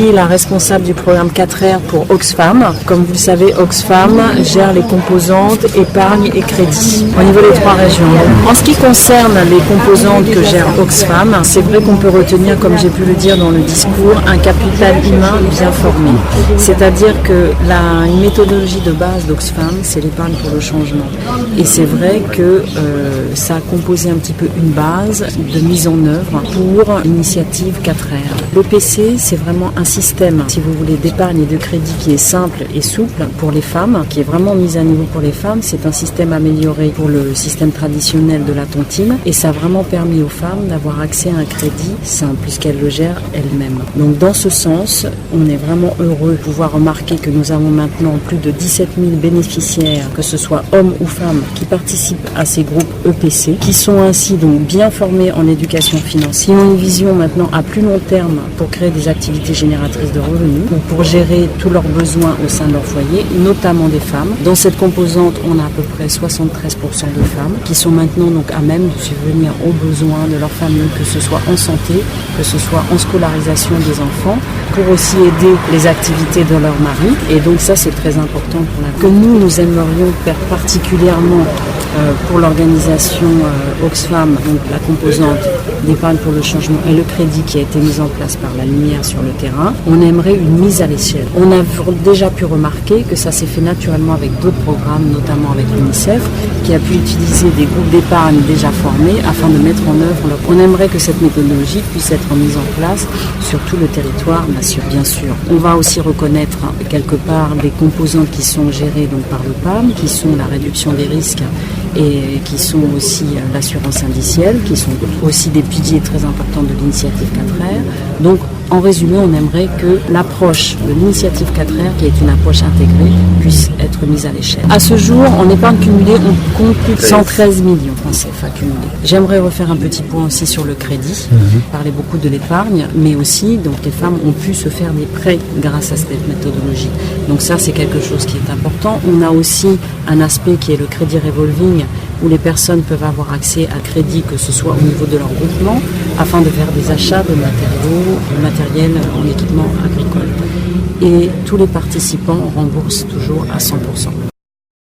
La responsable du programme 4R pour Oxfam. Comme vous le savez, Oxfam gère les composantes épargne et crédit au niveau des 3 régions. En ce qui concerne les composantes que gère Oxfam, c'est vrai qu'on peut retenir, comme j'ai pu le dire dans le discours, un capital humain bien formé. C'est-à-dire que une méthodologie de base d'Oxfam, c'est l'épargne pour le changement. Et c'est vrai que ça a composé un petit peu une base de mise en œuvre pour l'initiative 4R. L'EPC, c'est vraiment un système, si vous voulez, d'épargne et de crédit qui est simple et souple pour les femmes, qui est vraiment mis à niveau pour les femmes. C'est un système amélioré pour le système traditionnel de la tontine et ça a vraiment permis aux femmes d'avoir accès à un crédit simple puisqu'elles le gèrent elles-mêmes. Donc dans ce sens, on est vraiment heureux de pouvoir remarquer que nous avons maintenant plus de 17 000 bénéficiaires, que ce soit hommes ou femmes, qui participent à ces groupes EPC, qui sont ainsi donc bien formés en éducation financière, qui ont une vision maintenant à plus long terme pour créer des activités génératrices de revenus ou pour gérer tous leurs besoins au sein de leur foyer, notamment des femmes. Dans cette composante, on a à peu près 73% de femmes qui sont maintenant donc à même de subvenir aux besoins de leur famille, que ce soit en santé, que ce soit en scolarisation des enfants, pour aussi aider les activités de leur mari. Et donc ça, c'est très important pour que nous aimerions faire particulièrement pour l'organisation Oxfam, donc la composante d'épargne pour le changement et le crédit qui a été mise en place par la Lumière sur le terrain. On aimerait une mise à l'échelle. On a déjà pu remarquer que ça s'est fait naturellement avec d'autres programmes, notamment avec l'UNICEF, qui a pu utiliser des groupes d'épargne déjà formés afin de mettre en œuvre. On aimerait que cette méthodologie puisse être mise en place sur tout le territoire, bien sûr. On va aussi reconnaître quelque part des composantes qui sont gérées donc par le PAM, qui sont la réduction des risques et qui sont aussi l'assurance indicielle, qui sont aussi des piliers très importants de l'initiative 4R. Donc, en résumé, on aimerait que l'approche de l'initiative 4R, qui est une approche intégrée, puisse être mise à l'échelle. À ce jour, en épargne cumulée, on compte plus de 113 millions en CFA cumulés. J'aimerais refaire un petit point aussi sur le crédit. On parlait beaucoup de l'épargne, mais aussi, donc, les femmes ont pu se faire des prêts grâce à cette méthodologie. Donc ça, c'est quelque chose qui est important. On a aussi un aspect qui est le crédit revolving, où les personnes peuvent avoir accès à crédit, que ce soit au niveau de leur groupement, afin de faire des achats de matériel en équipement agricole. Et tous les participants remboursent toujours à 100%.